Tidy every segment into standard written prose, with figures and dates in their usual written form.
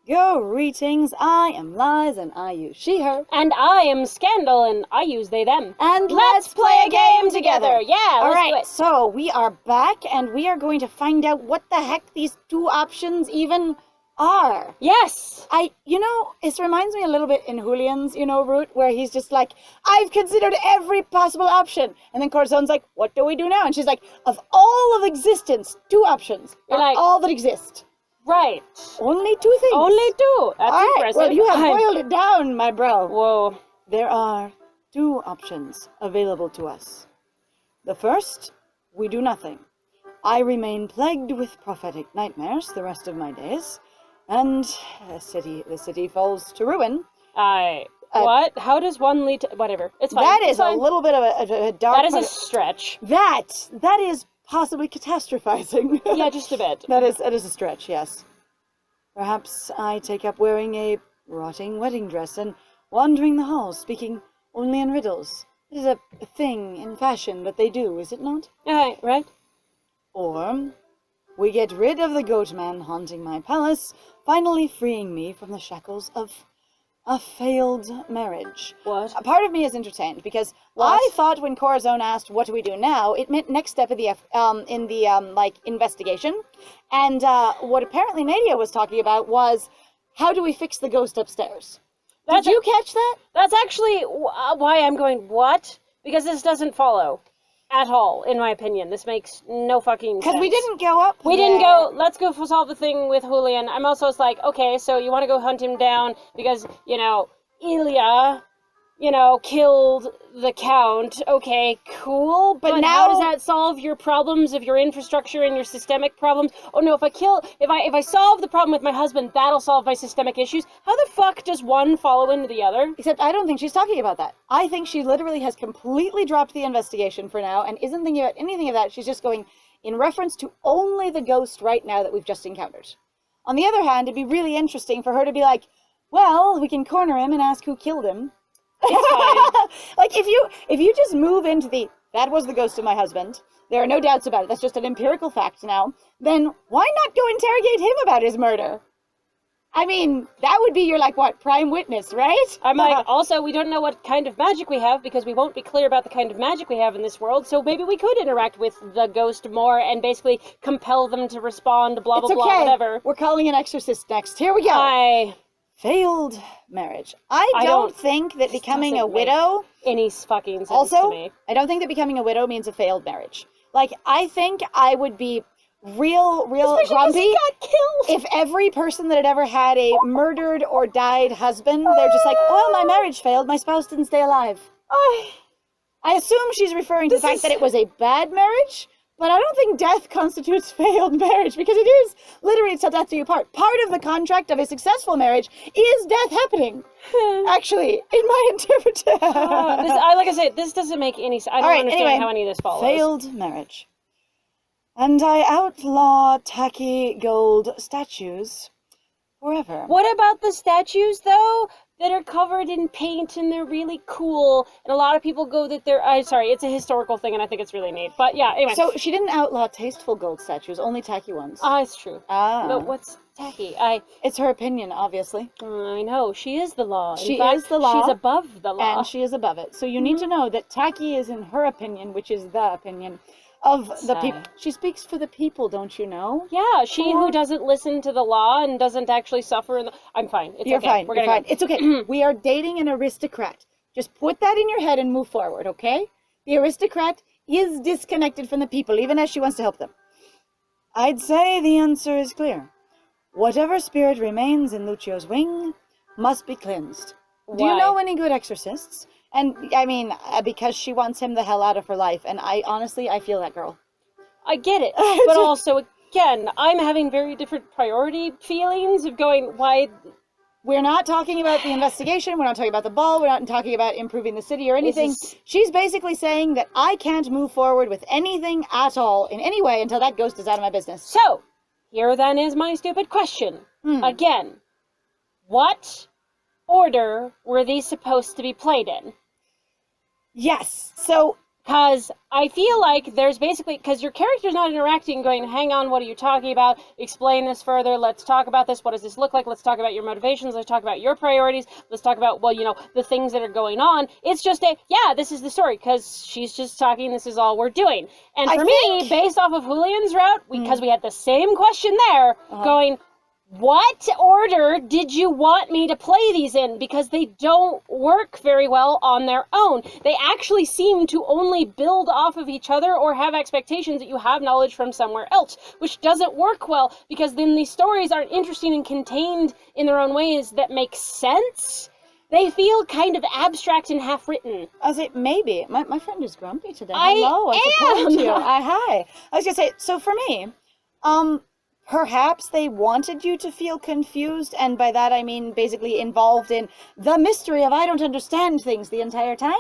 Greetings, I am Lies and I use she, her. And I am Scandal and I use they, them. And let's play a game together! Yeah, let's do it. So we are back and we are going to find out what the heck these two options even are. Yes! It reminds me a little bit in Julian's, route, where he's just like, I've considered every possible option. And then Corazone's like, what do we do now? And she's like, of all of existence, two options are like, all that exist. Right. Only two things. Only two. That's all impressive. Right, well, you have boiled it down, my bro. Whoa. There are two options available to us. The first, we do nothing. I remain plagued with prophetic nightmares the rest of my days, and the city falls to ruin. What? How does one lead to... Whatever. It's fine. That is a little bit of a dark... That is a stretch. That is possibly catastrophizing. Yeah, just a bit. That is a stretch, yes. Perhaps I take up wearing a rotting wedding dress and wandering the halls, speaking only in riddles. It is a thing in fashion that they do, is it not? Right. Or we get rid of the goat man haunting my palace, finally freeing me from the shackles of a failed marriage. What? A part of me is entertained because I thought when Corazon asked, "What do we do now?" it meant next step of the investigation, and what apparently Nadia was talking about was how do we fix the ghost upstairs. Did you catch that? That's actually why I'm going what? Because this doesn't follow. At all, in my opinion. This makes no fucking sense. Because we didn't go up We didn't go, let's go solve the thing with Julian. I'm also like, okay, so you want to go hunt him down because, Ilya, killed the Count. Okay, cool. But now, how does that solve your problems of your infrastructure and your systemic problems? Oh no, if I solve the problem with my husband, that'll solve my systemic issues. How the fuck does one follow into the other? Except I don't think she's talking about that. I think she literally has completely dropped the investigation for now and isn't thinking about anything of that. She's just going in reference to only the ghost right now that we've just encountered. On the other hand, it'd be really interesting for her to be like, well, we can corner him and ask who killed him. It's fine. Like, if you just move into that was the ghost of my husband, there are no doubts about it, that's just an empirical fact now, then why not go interrogate him about his murder? I mean, that would be your, prime witness, right? I'm like, also, we don't know what kind of magic we have because we won't be clear about the kind of magic we have in this world, so maybe we could interact with the ghost more and basically compel them to respond, blah, blah, blah, whatever. We're calling an exorcist next. Here we go. Failed marriage. I don't think that becoming a widow... any fucking sense to me. I don't think that becoming a widow means a failed marriage. I think I would be real grumpy if every person that had ever had a murdered or died husband, they're just like, well, my marriage failed, my spouse didn't stay alive. I assume she's referring to the fact that it was a bad marriage, but I don't think death constitutes failed marriage, because it is literally till death do you part. Part of the contract of a successful marriage is death happening. Actually, in my interpretation. Like I said, this doesn't make any sense. I don't understand how any of this follows. Failed marriage. And I outlaw tacky gold statues forever. What about the statues, though, that are covered in paint and they're really cool? And a lot of people go that they're... sorry, it's a historical thing and I think it's really neat. But yeah, anyway. So she didn't outlaw tasteful gold statues, only tacky ones. It's true. But what's tacky? It's her opinion, obviously. I know. She is the law. She is the law. She's above the law. And she is above it. So you need to know that tacky is in her opinion, which is the opinion of the people. She speaks for the people, don't you know? Yeah, she who doesn't listen to the law and doesn't actually suffer. I'm fine. You're fine. We're fine. It's okay. We are dating an aristocrat. Just put that in your head and move forward, okay? The aristocrat is disconnected from the people, even as she wants to help them. I'd say the answer is clear. Whatever spirit remains in Lucio's wing must be cleansed. Why? Do you know any good exorcists? And, I mean, because she wants him the hell out of her life. And I feel that girl. I get it. But also, again, I'm having very different priority feelings of going, why... We're not talking about the investigation. We're not talking about the ball. We're not talking about improving the city or anything. She's basically saying that I can't move forward with anything at all in any way until that ghost is out of my business. So, here then is my stupid question. Again, what order were these supposed to be played in? Yes. So Because I feel like there's basically, because your character's not interacting, going, hang on, what are you talking about? Explain this further. Let's talk about this. What does this look like? Let's talk about your motivations. Let's talk about your priorities. Let's talk about, well, the things that are going on. It's just this is the story, because she's just talking. This is all we're doing. And for me, based off of Julian's route, because we had the same question there, going, what order did you want me to play these in? Because they don't work very well on their own. They actually seem to only build off of each other or have expectations that you have knowledge from somewhere else, which doesn't work well, because then these stories aren't interesting and contained in their own ways that make sense. They feel kind of abstract and half-written. I was like, maybe. My friend is grumpy today. Hello, I support you. Hi. I was going to say, so for me, perhaps they wanted you to feel confused, and by that I mean basically involved in the mystery of I don't understand things the entire time,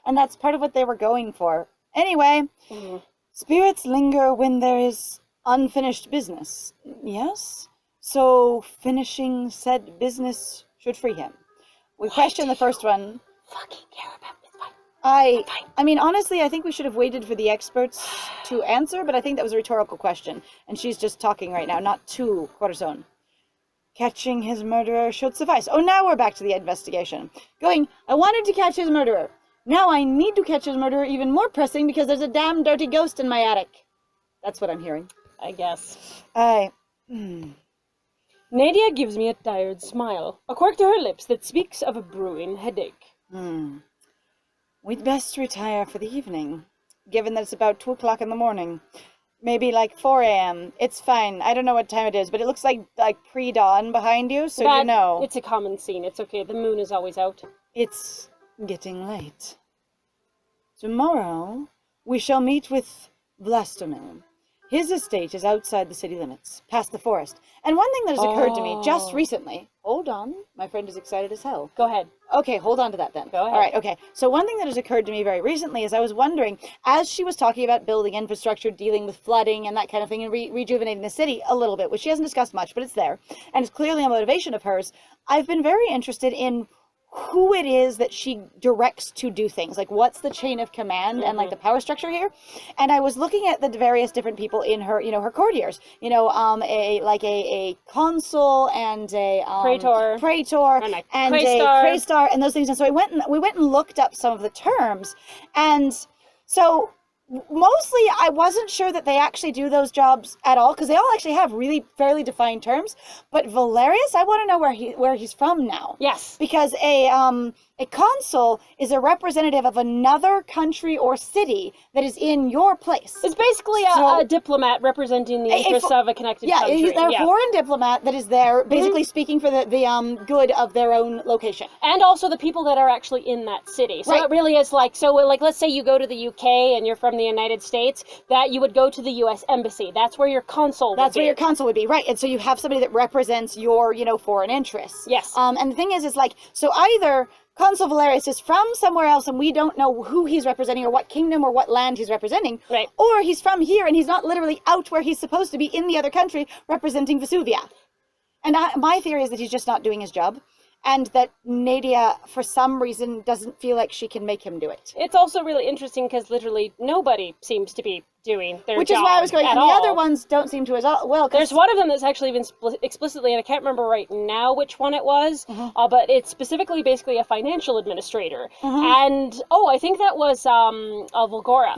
and that's part of what they were going for. Anyway, spirits linger when there is unfinished business. Yes? So finishing said business should free him. We questioned the first one. Fucking care about this fight. I mean, honestly, I think we should have waited for the experts to answer, but I think that was a rhetorical question, and she's just talking right now, not to Corazon. Catching his murderer should suffice. Oh, now we're back to the investigation. Going, I wanted to catch his murderer. Now I need to catch his murderer, even more pressing, because there's a damn dirty ghost in my attic. That's what I'm hearing. I guess. Nadia gives me a tired smile, a quirk to her lips that speaks of a brewing headache. We'd best retire for the evening, given that it's about 2 o'clock in the morning. Maybe like 4 a.m. It's fine. I don't know what time it is, but it looks like pre-dawn behind you, so you know. It's a common scene. It's okay. The moon is always out. It's getting late. Tomorrow, we shall meet with Vlastomir. His estate is outside the city limits, past the forest. And one thing that has occurred to me just recently... Hold on. My friend is excited as hell. Go ahead. Okay, hold on to that then. Go ahead. All right, okay. So one thing that has occurred to me very recently is I was wondering, as she was talking about building infrastructure, dealing with flooding and that kind of thing, and rejuvenating the city a little bit, which she hasn't discussed much, but it's there, and it's clearly a motivation of hers, I've been very interested in who it is that she directs to do things. Like, what's the chain of command and, like, the power structure here? And I was looking at the various different people in her, her courtiers. A consul and a... Praetor. And a Praestar and those things. And so we went and looked up some of the terms. And so... mostly, I wasn't sure that they actually do those jobs at all, because they all actually have really fairly defined terms. But Valerius, I want to know where he's from now. Yes. Because a consul is a representative of another country or city that is in your place. It's basically a diplomat representing the interests of a connected country. Yeah, they're a foreign diplomat that is there, basically speaking for the good of their own location. And also the people that are actually in that city. So it really is like, let's say you go to the UK and you're from the United States, that you would go to the US Embassy. That's where your consul would be. That's where your consul would be, right. And so you have somebody that represents your, foreign interests. Yes. And the thing is like, so either Consul Valerius is from somewhere else and we don't know who he's representing or what kingdom or what land he's representing. Right. Or he's from here and he's not literally out where he's supposed to be in the other country representing Vesuvia. And my theory is that he's just not doing his job. And that Nadia, for some reason, doesn't feel like she can make him do it. It's also really interesting because literally nobody seems to be doing their job. Which is why I was going, and the other ones don't seem to as well. There's one of them that's actually been explicitly, and I can't remember right now which one it was, but it's specifically basically a financial administrator. And, I think that was Volgora.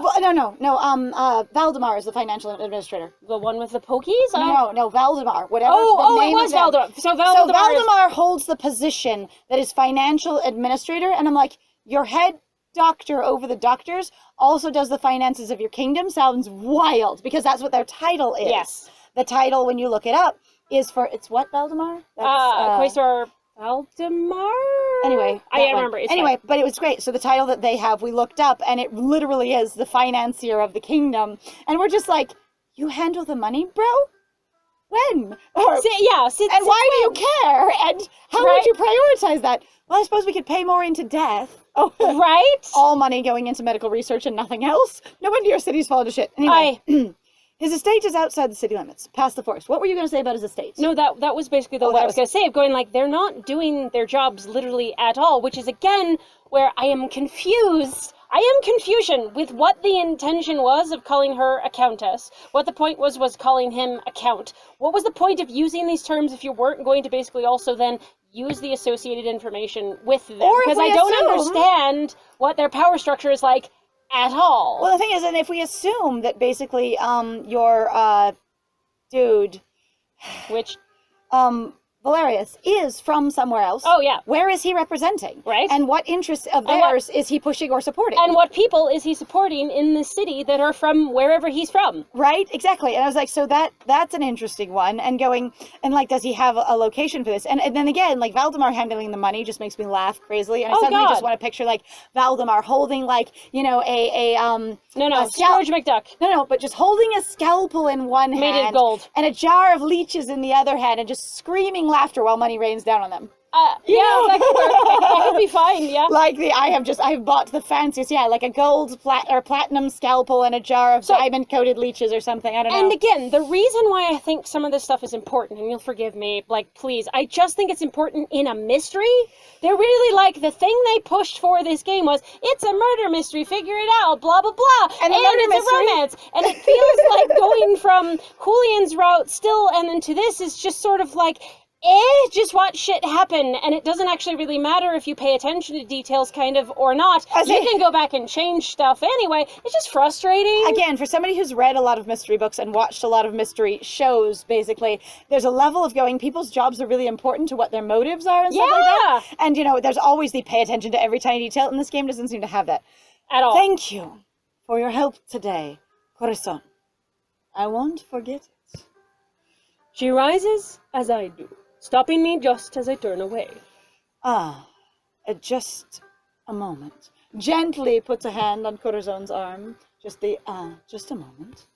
No, Valdemar is the financial administrator. The one with the pokies? No, Valdemar, whatever the name it was Valdemar. So Valdemar holds the position that is financial administrator, and I'm like, your head doctor over the doctors also does the finances of your kingdom. Sounds wild, because that's what their title is. Yes. The title, when you look it up, is for, it's what, Valdemar? Quaestor Valdemar? Anyway. I can't remember. Anyway, but it was great. So the title that they have, we looked up, and it literally is the financier of the kingdom. And we're just like, you handle the money, bro? When? And why do you care? And how would you prioritize that? Well, I suppose we could pay more into death. Oh, right? All money going into medical research and nothing else. No wonder your city's fallen to shit. Anyway, his estate is outside the city limits, past the forest. What were you going to say about his estate? No, that was basically what I was going to say, of going like, they're not doing their jobs literally at all, which is, again, where I am confused I am confusion with what the intention was of calling her a countess, what the point was calling him a count. What was the point of using these terms if you weren't going to basically also then use the associated information with them? Because I don't understand what their power structure is like at all. Well, the thing is, and if we assume that basically your dude, Which, Valerius, is from somewhere else. oh yeah. Where is he representing? Right. And what interests of theirs is he pushing or supporting? And what people is he supporting in the city that are from wherever he's from? Right, exactly. And I was like, so that's an interesting one. And going, and like, does he have a location for this? And then again, like, Valdemar handling the money just makes me laugh crazily. And I suddenly just want to picture, like, Valdemar holding, like, you know, No, Scrooge McDuck. No, but just holding a scalpel in one hand. Made of gold. And a jar of leeches in the other hand, and just screaming laughter while money rains down on them. Yeah, that could work. That could be fine, yeah. Like I've bought the fanciest, like a gold platinum scalpel and a jar of diamond coated leeches or something. I don't know. And again, the reason why I think some of this stuff is important, and you'll forgive me, like, please, I just think it's important in a mystery. They're really like, the thing they pushed for this game was, it's a murder mystery, figure it out, blah, blah, blah. And it's a romance. And it feels like going from Julian's route still, and then to this is just sort of like, just watch shit happen, and it doesn't actually really matter if you pay attention to details, kind of, or not. You can go back and change stuff anyway. It's just frustrating. Again, for somebody who's read a lot of mystery books and watched a lot of mystery shows, basically, there's a level of going, people's jobs are really important to what their motives are and stuff like that. And, you know, there's always the pay attention to every tiny detail, and this game doesn't seem to have that. At all. Thank you for your help today, Corazon. I won't forget it. She rises as I do, stopping me just as I turn away. Just a moment. Gently puts a hand on Corazon's arm. Just a moment.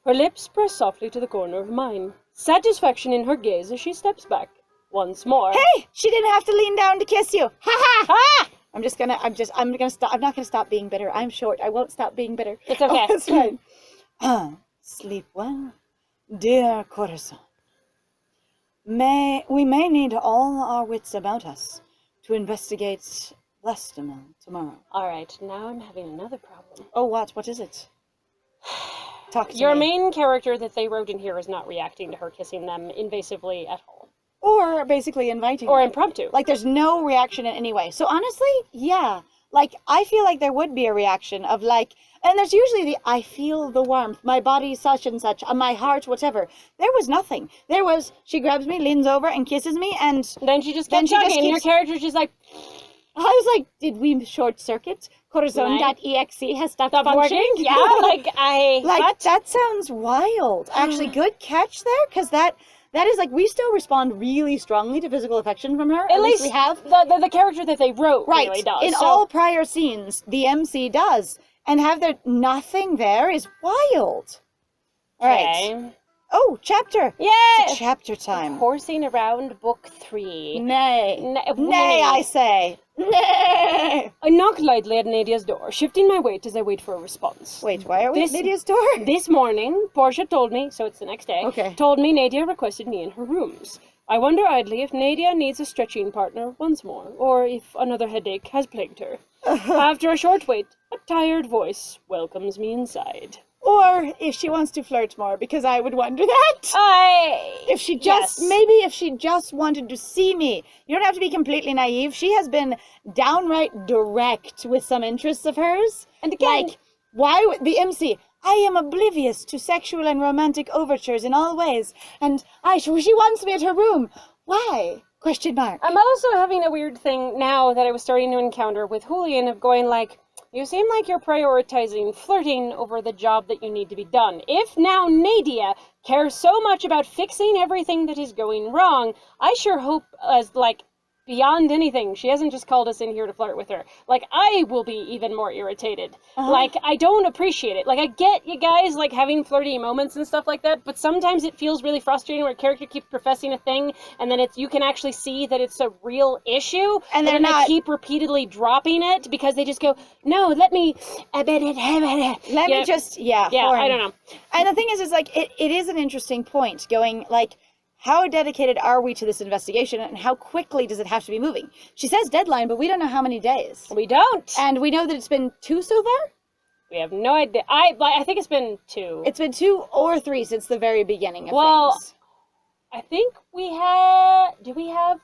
Her lips press softly to the corner of mine, satisfaction in her gaze as she steps back once more. Hey, she didn't have to lean down to kiss you. Ha ha ha! I'm gonna stop. I'm not gonna stop being bitter. I'm short. I won't stop being bitter. It's okay. Oh, that's fine. Sleep well, dear Corazon. We may need all our wits about us to investigate Lestamel tomorrow. All right, now I'm having another problem. Oh, what? What is it? Talk to Your me. main character that they wrote in here is not reacting to her kissing them invasively at all. Or basically inviting Or them. impromptu. Like, there's no reaction in any way. So honestly, yeah. Like, I feel like there would be a reaction of, like, and there's usually the, I feel the warmth, my body such and such, my heart, whatever. There was nothing. There was, she grabs me, leans over, and kisses me, and Then she just kept talking, and your character's just like, I was like, did we short circuit? Corazon.exe has stopped functioning? Yeah, like, what? That sounds wild. Actually, good catch there, because that is like, we still respond really strongly to physical affection from her. At least we have. The character that they wrote Right. really does. In all prior scenes, the MC does. And have there nothing there is wild. All right. Oh, chapter. Yay! It's chapter time. Horsing around book 3. Nay. Nay, I say. Nay. I knock lightly at Nadia's door, shifting my weight as I wait for a response. Wait, why are we at Nadia's door? This morning, Portia told me, so it's the next day, told me Nadia requested me in her rooms. I wonder idly if Nadia needs a stretching partner once more, or if another headache has plagued her. After a short wait, a tired voice welcomes me inside. Or if she wants to flirt more, because I would wonder that. If she just wanted to see me. You don't have to be completely naive. She has been downright direct with some interests of hers. And again, like, why would the MC? I am oblivious to sexual and romantic overtures in all ways, and she wants me at her room. Why? Question mark. I'm also having a weird thing now that I was starting to encounter with Julian of going like, you seem like you're prioritizing flirting over the job that you need to be done. If now Nadia cares so much about fixing everything that is going wrong, I sure hope, as like, beyond anything, she hasn't just called us in here to flirt with her. Like, I will be even more irritated. Like, I don't appreciate it. Like, I get you guys, like, having flirty moments and stuff like that, but sometimes it feels really frustrating where a character keeps professing a thing, and then you can actually see that it's a real issue, and then they keep repeatedly dropping it, because they just go, no, let me just, yeah, I don't know. And the thing is like, it is an interesting point, going, like, how dedicated are we to this investigation and how quickly does it have to be moving? She says deadline, but we don't know how many days. We don't. And we know that it's been 2 so far? We have no idea. I think it's been 2. It's been 2 or 3 since the very beginning of things. I think we had... Did we have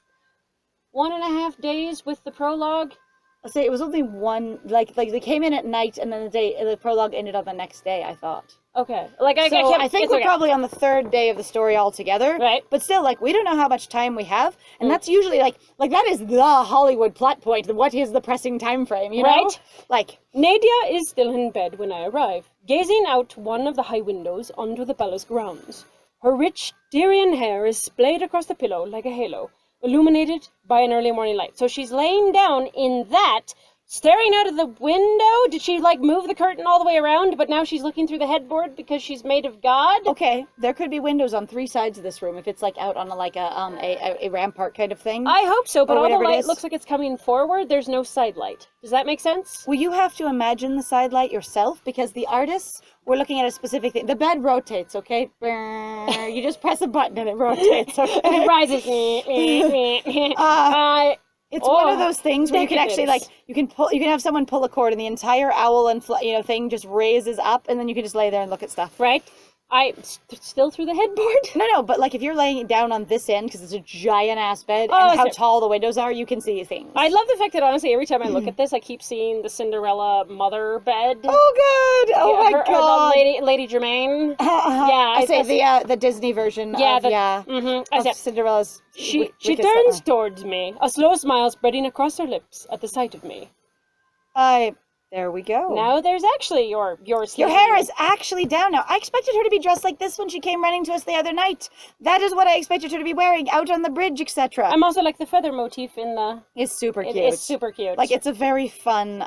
1.5 days with the prologue? I'll say it was only one, like they came in at night and then the prologue ended on the next day, I thought. Okay. I think we're probably on the 3rd day of the story altogether. Right. But still, we don't know how much time we have. And that's usually, that is the Hollywood plot point. What is the pressing time frame, you know? Right. Nadia is still in bed when I arrive, gazing out one of the high windows onto the palace grounds. Her rich Tyrian hair is splayed across the pillow like a halo, illuminated by an early morning light. So she's laying down in that, staring out of the window. Did she, move the curtain all the way around, but now she's looking through the headboard because she's made of God? Okay, there could be windows on 3 sides of this room if it's, out on, a rampart kind of thing. I hope so, but all the light looks like it's coming forward. There's no side light. Does that make sense? Well, you have to imagine the side light yourself, because the artists were looking at a specific thing. The bed rotates, okay? You just press a button and it rotates, okay? It rises. It's one of those things where you can actually, you can have someone pull a cord and the entire owl and, thing just raises up, and then you can just lay there and look at stuff. Right. Still through the headboard? No, but, if you're laying it down on this end, because it's a giant-ass bed, and how tall the windows are, you can see things. I love the fact that, honestly, every time I look at this, I keep seeing the Cinderella mother bed. Oh, God! Oh, my God! Lady Germain. Yeah, I say the Disney version of Cinderella's... She turns towards me, a slow smile spreading across her lips at the sight of me. There we go. Now there's actually your hair is actually down now. I expected her to be dressed like this when she came running to us the other night. That is what I expected her to be wearing out on the bridge, etc. I'm also the feather motif in the... It's super cute. It's super cute. It's a very fun,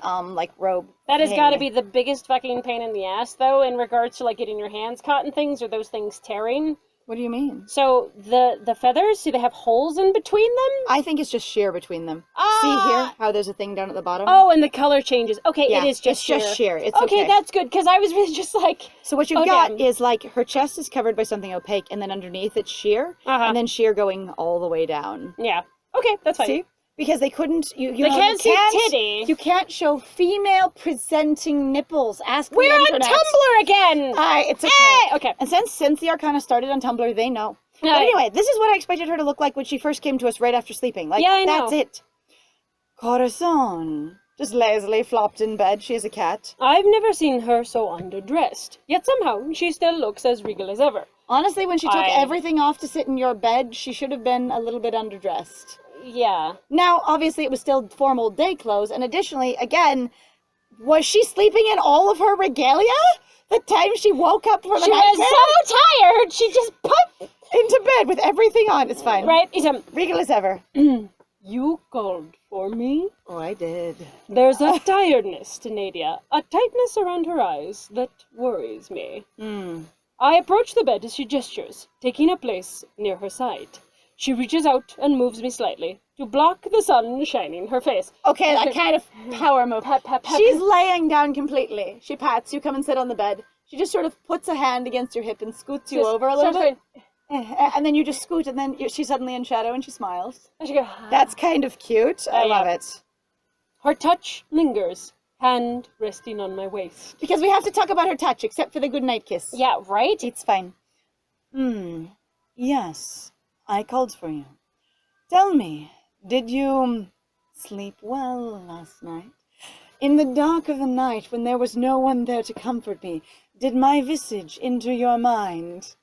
robe. That has got to be the biggest fucking pain in the ass, though, in regards to, getting your hands caught in things or those things tearing. What do you mean? So, the feathers, do they have holes in between them? I think it's just sheer between them. See here, how there's a thing down at the bottom? Oh, and the color changes. Okay, it is just sheer. It's just sheer. It's okay, that's good, because I was really just So what you've got is, her chest is covered by something opaque, and then underneath it's sheer, and then sheer going all the way down. Yeah. Okay, that's fine. See? Because they couldn't, they can't see titty. You can't show female presenting nipples. Ask We're the internet. on Tumblr again! It's okay. Okay. And since the Arcana started on Tumblr, they know. But anyway, this is what I expected her to look like when she first came to us right after sleeping. Yeah, I know. That's it. Corazon. Just lazily flopped in bed. She is a cat. I've never seen her so underdressed. Yet somehow, she still looks as regal as ever. Honestly, when she took everything off to sit in your bed, she should have been a little bit underdressed. Yeah. Now, obviously, it was still formal day clothes, and additionally, again, was she sleeping in all of her regalia? The time she woke up from the night? She was so tired, she just put into bed with everything on. It's fine. Right? Regal as ever. You called for me? Oh, I did. There's a tiredness to Nadia, a tightness around her eyes that worries me. I approach the bed as she gestures, taking a place near her side. She reaches out and moves me slightly to block the sun shining her face. Okay, that kind of power move. She's laying down completely. She pats you, come and sit on the bed. She just sort of puts a hand against your hip and scoots you over a little bit. And then you just scoot, and then she's suddenly in shadow and she smiles. And she goes, that's kind of cute. I love it. Her touch lingers, hand resting on my waist. Because we have to talk about her touch, except for the goodnight kiss. Yeah, right? It's fine. Yes. I called for you. Tell me, did you sleep well last night? In the dark of the night, when there was no one there to comfort me, did my visage enter your mind?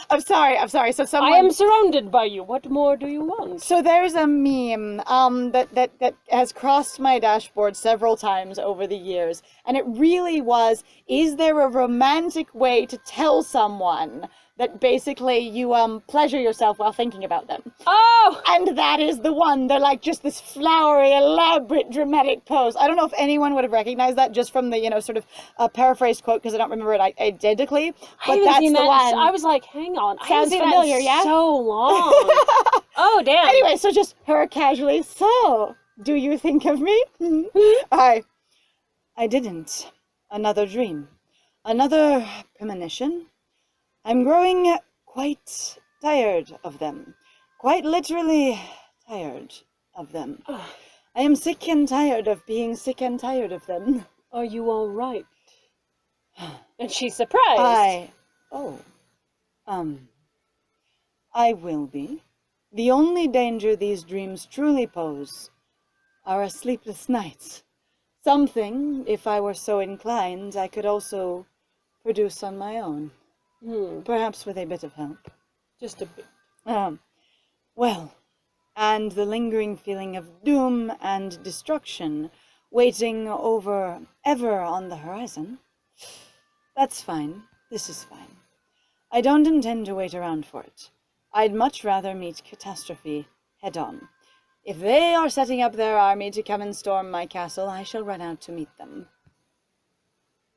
I'm sorry. So someone... I am surrounded by you. What more do you want? So there's a meme that has crossed my dashboard several times over the years, and it really was, is there a romantic way to tell someone that basically you pleasure yourself while thinking about them? Oh! And that is the one. They're like just this flowery, elaborate, dramatic pose. I don't know if anyone would have recognized that just from the, sort of paraphrased quote, because I don't remember it identically, but that's the one. I was like, hang on. Sounds familiar, yeah? So long. Oh, damn. Anyway, so just her casually, so, do you think of me? I didn't. Another dream. Another premonition. I'm growing quite tired of them. Quite literally tired of them. I am sick and tired of being sick and tired of them. Are you all right? And she's surprised. I will be. The only danger these dreams truly pose are a sleepless nights. Something, if I were so inclined, I could also produce on my own. Perhaps with a bit of help. Just a bit. Well, and the lingering feeling of doom and destruction waiting over ever on the horizon. That's fine. This is fine. I don't intend to wait around for it. I'd much rather meet catastrophe head-on. If they are setting up their army to come and storm my castle, I shall run out to meet them.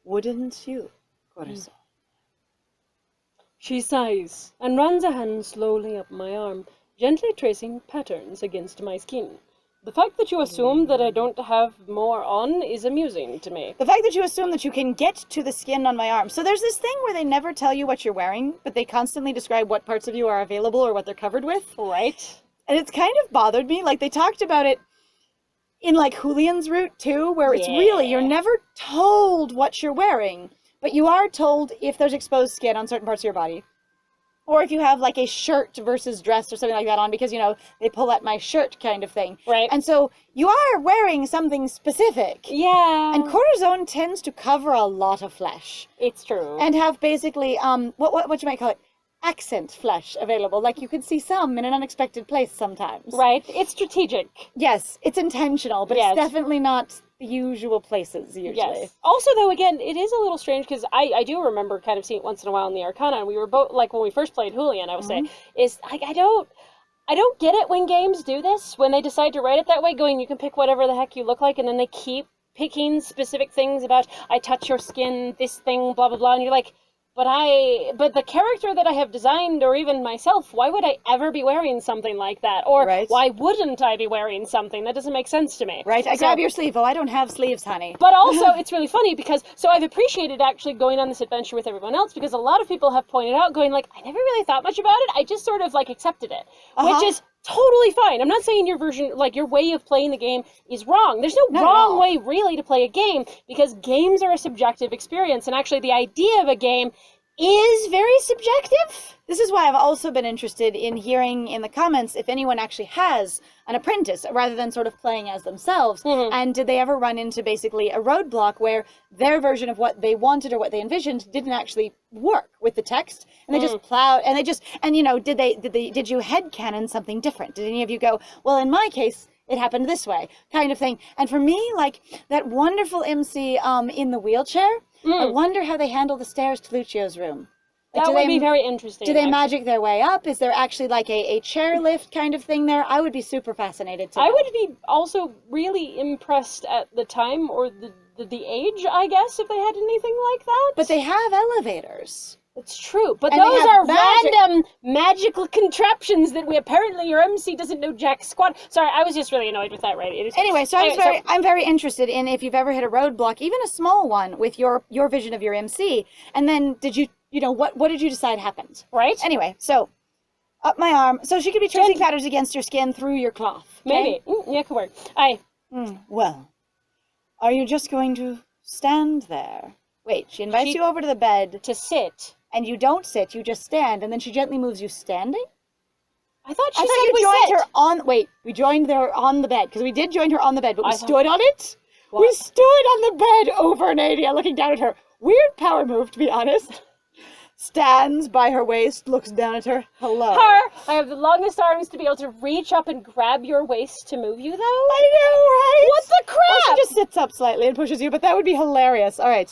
Wouldn't you, Corazon? She sighs and runs a hand slowly up my arm, gently tracing patterns against my skin. The fact that you assume that I don't have more on is amusing to me. The fact that you assume that you can get to the skin on my arm. So there's this thing where they never tell you what you're wearing, but they constantly describe what parts of you are available or what they're covered with. Right. And it's kind of bothered me. Like, they talked about it in, like, Julian's route, too, where it's really, you're never told what you're wearing, but you are told if there's exposed skin on certain parts of your body. Or if you have, like, a shirt versus dress or something like that on, because, you know, they pull at my shirt kind of thing. Right. And so you are wearing something specific. Yeah. And Corazon tends to cover a lot of flesh. It's true. And have basically, what you might call it, accent flesh available. Like, you could see some in an unexpected place sometimes. Right. It's strategic. Yes, it's intentional, but it's definitely not the usual places, usually. Yes. Also, though, again, it is a little strange, because I do remember kind of seeing it once in a while in the Arcana, and we were both, like, when we first played Julian, I would say, is, like, I don't get it when games do this, when they decide to write it that way, going, you can pick whatever the heck you look like, and then they keep picking specific things about, I touch your skin, this thing, blah, blah, blah, and you're like, but the character that I have designed, or even myself, why would I ever be wearing something like that? Or why wouldn't I be wearing something? That doesn't make sense to me. Right, I grab your sleeve. Oh, I don't have sleeves, honey. But also, it's really funny because, so I've appreciated actually going on this adventure with everyone else, because a lot of people have pointed out, going like, I never really thought much about it. I just sort of like accepted it, which is totally fine. I'm not saying your version, like your way of playing the game is wrong. There's no wrong way really to play a game, because games are a subjective experience, and actually the idea of a game is very subjective. This is why I've also been interested in hearing in the comments if anyone actually has an apprentice, rather than sort of playing as themselves. And did they ever run into basically a roadblock where their version of what they wanted or what they envisioned didn't actually work with the text, and they just plowed, and they just, and you know, did you headcanon something different? Did any of you go, well, in my case, it happened this way, kind of thing? And for me, like, that wonderful MC in the wheelchair, I wonder how they handle the stairs to Lucio's room. Like, that would be very interesting. Do they magic their way up? Is there actually like a chairlift kind of thing there? I would be super fascinated to know. I would be also really impressed at the time, or the age, I guess, if they had anything like that. But they have elevators. It's true, but And those are magic. random magical contraptions that we apparently your MC doesn't know jack squat. Sorry, I was just really annoyed with that. Right. Anyway, so I'm very interested in if you've ever hit a roadblock, even a small one, with your vision of your MC, and then did you know what did you decide happened? Right. Anyway, so up my arm, so she could be tracing patterns against your skin through your cloth. Okay? Maybe. Yeah, could work. Aye. Well, are you just going to stand there? Wait, she invites you over to the bed to sit. And you don't sit, you just stand, and then she gently moves you standing? I thought said we joined her on, wait, we joined her on the bed, because we did join her on the bed, but we stood on it? What? We stood on the bed over Nadia, looking down at her. Weird power move, to be honest. Stands by her waist, looks down at her. Hello. I have the longest arms to be able to reach up and grab your waist to move you, though. I know, right? What the crap? Or she just sits up slightly and pushes you, but that would be hilarious. All right.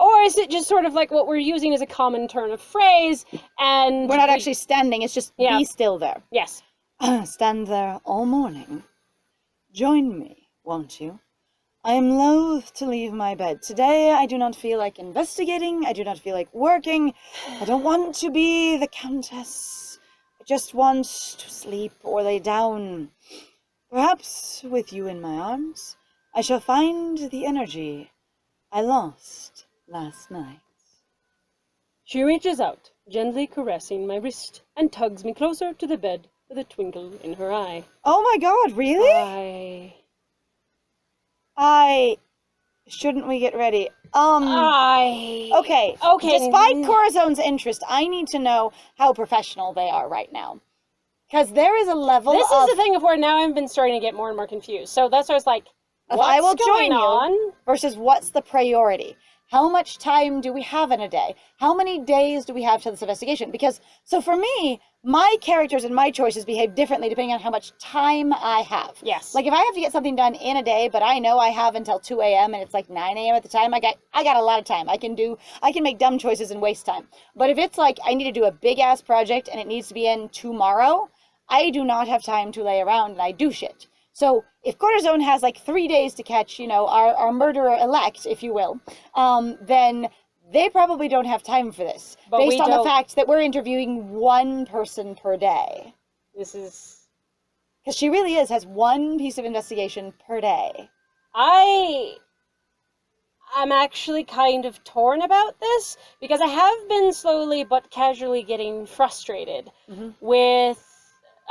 Or is it just sort of like what we're using as a common turn of phrase, and we're not actually standing, it's just be still there. Yes. Stand there all morning. Join me, won't you? I am loath to leave my bed. Today I do not feel like investigating. I do not feel like working. I don't want to be the Countess. I just want to sleep or lay down. Perhaps with you in my arms, I shall find the energy I lost last night. She reaches out gently caressing my wrist, and tugs me closer to the bed with a twinkle in her eye. Oh my god, really? Shouldn't we get ready? Okay. Okay. Despite Corazone's interest, I need to know how professional they are right now. Because there is a level This is the thing of where now I've been starting to get more and more confused. So that's why I was like, I will going join on? you versus what's the priority? How much time do we have in a day? How many days do we have to this investigation? Because, so for me, my characters and my choices behave differently depending on how much time I have. Yes. Like if I have to get something done in a day, but I know I have until 2 a.m. and it's like 9 a.m. at the time, I got a lot of time. I can make dumb choices and waste time. But if it's like I need to do a big ass project and it needs to be in tomorrow, I do not have time to lay around and I do shit. So if Corazon has like 3 days to catch, our murderer elect, if you will, then they probably don't have time for this. But based on the fact that we're interviewing one person per day. This is... Because she really has one piece of investigation per day. I'm actually kind of torn about this, because I have been slowly but casually getting frustrated with...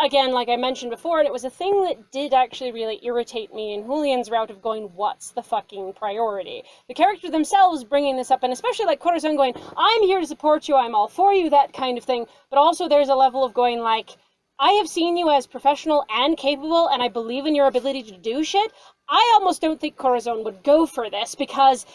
Again, like I mentioned before, and it was a thing that did actually really irritate me in Julian's route of going, what's the fucking priority? The character themselves bringing this up, and especially like Corazon going, I'm here to support you, I'm all for you, that kind of thing. But also there's a level of going like, I have seen you as professional and capable, and I believe in your ability to do shit. I almost don't think Corazon would go for this, because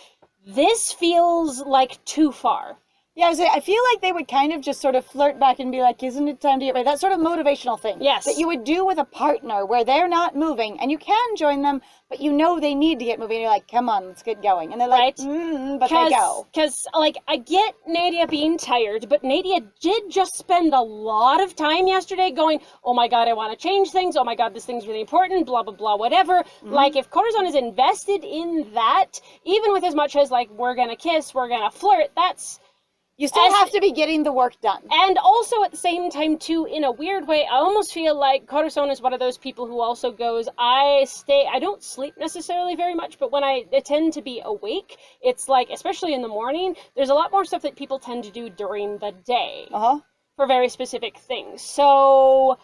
this feels like too far. Yeah, I feel like they would kind of just sort of flirt back and be like, isn't it time to get ready? That sort of motivational thing. Yes. That you would do with a partner where they're not moving and you can join them, but you know they need to get moving. And you're like, come on, let's get going. And they're like, but they go. Because, like, I get Nadia being tired, but Nadia did just spend a lot of time yesterday going, oh my god, I want to change things. Oh my god, this thing's really important, blah, blah, blah, whatever. Like, if Corazon is invested in that, even with as much as, like, we're gonna kiss, we're gonna flirt, that's... You still have to be getting the work done. And also at the same time, too, in a weird way, I almost feel like Corazon is one of those people who also goes, I don't sleep necessarily very much, but when I tend to be awake, it's like, especially in the morning, there's a lot more stuff that people tend to do during the day. For very specific things. So...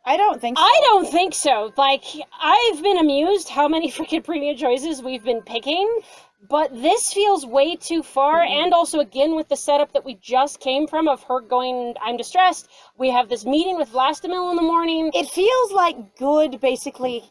I don't think so. I don't think so. Like, I've been amused how many freaking premium choices we've been picking. But this feels way too far, and also, again, with the setup that we just came from of her going, I'm distressed, we have this meeting with Vlastimil in the morning. It feels like good, basically,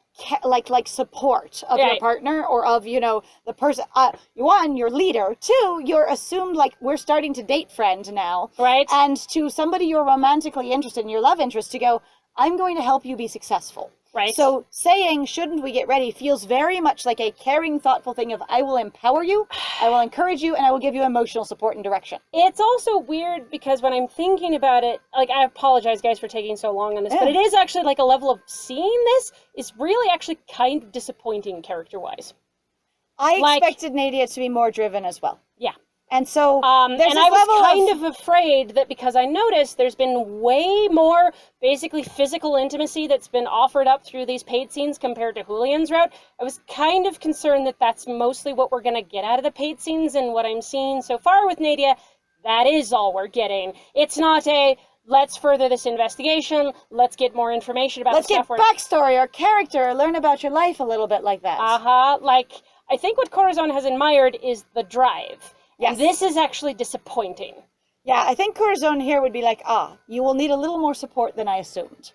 like support of your partner, or of, the person, one, your leader, two, you're assumed, like, we're starting to date friend now. Right. And to somebody you're romantically interested in, your love interest, to go, I'm going to help you be successful. Right. So saying, shouldn't we get ready, feels very much like a caring, thoughtful thing of, I will empower you, I will encourage you, and I will give you emotional support and direction. It's also weird because when I'm thinking about it, like, I apologize, guys, for taking so long on this, but it is actually like a level of seeing this is really actually kind of disappointing character-wise. I expected Nadia to be more driven as well. Yeah. And so, and I was kind of afraid that because I noticed there's been way more basically physical intimacy that's been offered up through these paid scenes compared to Julian's route. I was kind of concerned that that's mostly what we're going to get out of the paid scenes, and what I'm seeing so far with Nadia, that is all we're getting. It's not a, let's further this investigation, let's get more information about let's the stuff. Let's get backstory or character, or learn about your life a little bit like that. Like, I think what Corazon has admired is the drive. Yes. And this is actually disappointing. Yeah, I think Corazon here would be like, you will need a little more support than I assumed.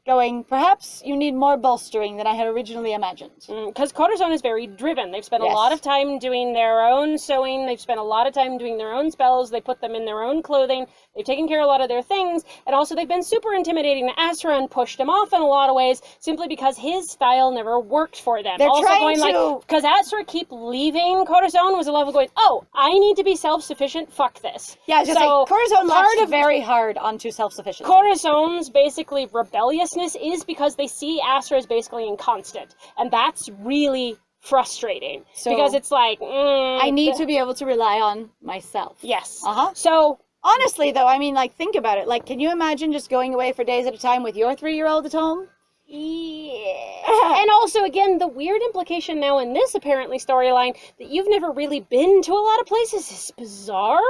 Going, perhaps you need more bolstering than I had originally imagined. Because Corazon is very driven. They've spent a lot of time doing their own sewing. They've spent a lot of time doing their own spells. They put them in their own clothing. They've taken care of a lot of their things. And also they've been super intimidating to Asra and pushed him off in a lot of ways, simply because his style never worked for them. They're also trying going to... because Asra keep leaving Corazon was a level going, oh, I need to be self-sufficient, fuck this. Yeah, I was just so Corazon latched very hard onto self-sufficiency. Corazon's basically rebelliousness is because they see Asra as basically inconstant, and that's really frustrating. So, because it's like, I need to be able to rely on myself. Yes. So, honestly, though, I mean, like, think about it. Like, can you imagine just going away for days at a time with your 3-year-old at home? Yeah. And also, again, the weird implication now in this, apparently, storyline, that you've never really been to a lot of places is bizarre.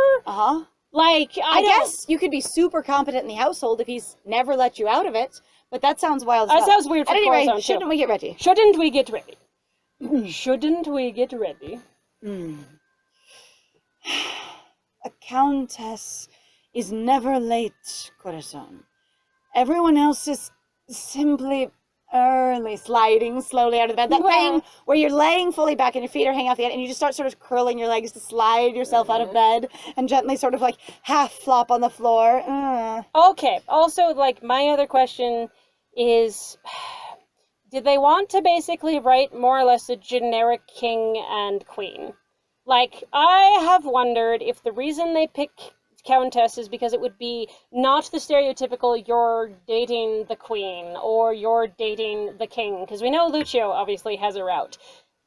Like, I guess you could be super competent in the household if he's never let you out of it, but that sounds wild as That well. sounds weird for At any rate, Corazon, too. shouldn't we get ready? Shouldn't we get ready? Shouldn't we get ready? A countess is never late, Corazon. Everyone else is simply early, sliding slowly out of the bed. That thing where you're laying fully back and your feet are hanging off the end and you just start sort of curling your legs to slide yourself out of bed and gently sort of like half flop on the floor. Okay, also, like, my other question is, did they want to basically write more or less a generic king and queen? Like, I have wondered if the reason they pick countess is because it would be not the stereotypical you're dating the queen or you're dating the king, because we know Lucio obviously has a route.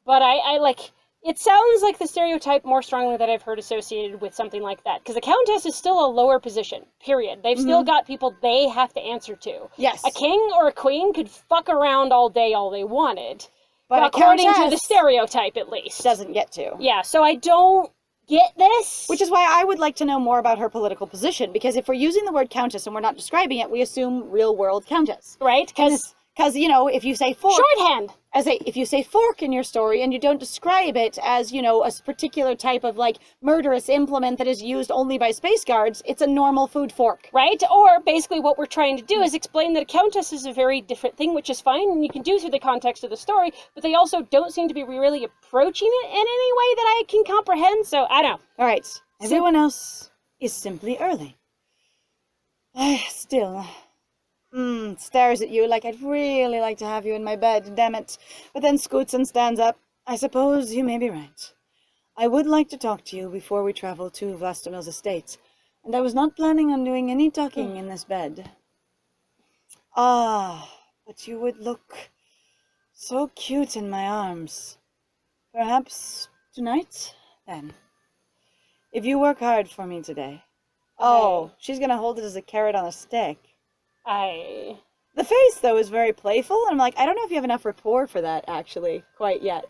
But I like, it sounds like the stereotype more strongly that I've heard associated with something like that, because a countess is still a lower position, period. They've still got people they have to answer to. Yes. A king or a queen could fuck around all day all they wanted. But according to the stereotype, at least. Doesn't get to. Yeah, so I don't get this. Which is why I would like to know more about her political position, because if we're using the word countess and we're not describing it, we assume real-world countess. Right? Because, you know, if you say fork... Shorthand! If you say fork in your story and you don't describe it as, you know, a particular type of, like, murderous implement that is used only by space guards, it's a normal food fork. Right? Or, basically, what we're trying to do is explain that a countess is a very different thing, which is fine, and you can do through the context of the story, but they also don't seem to be really approaching it in any way that I can comprehend, so I don't know. All right. Everyone else is simply early. Still... stares at you like I'd really like to have you in my bed, damn it. But then scoots and stands up. I suppose you may be right. I would like to talk to you before we travel to Vlastomil's estate, and I was not planning on doing any talking in this bed. Ah, but you would look so cute in my arms. Perhaps tonight, then. If you work hard for me today. Oh, she's gonna hold it as a carrot on a stick. The face, though, is very playful, and I'm like, I don't know if you have enough rapport for that, actually, quite yet.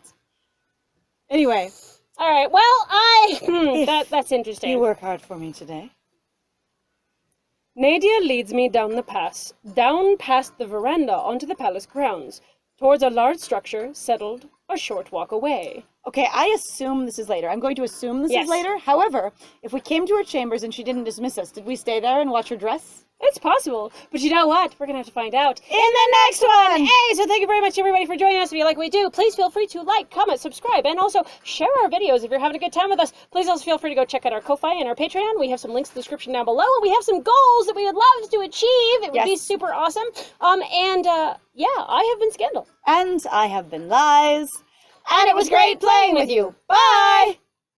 Anyway. Alright, well, that's interesting. You work hard for me today. Nadia leads me down past the veranda onto the palace grounds, towards a large structure settled a short walk away. Okay, I assume this is later. I'm going to assume this is later. However, if we came to her chambers and she didn't dismiss us, did we stay there and watch her dress? It's possible, but you know what? We're gonna have to find out in the next one! Hey, so thank you very much, everybody, for joining us. If you like what we do, please feel free to like, comment, subscribe, and also share our videos if you're having a good time with us. Please also feel free to go check out our Ko-Fi and our Patreon. We have some links in the description down below, and we have some goals that we would love to achieve. It would be super awesome. Yeah, I have been Scandal. And I have been Lies. And it was great playing with you. Bye!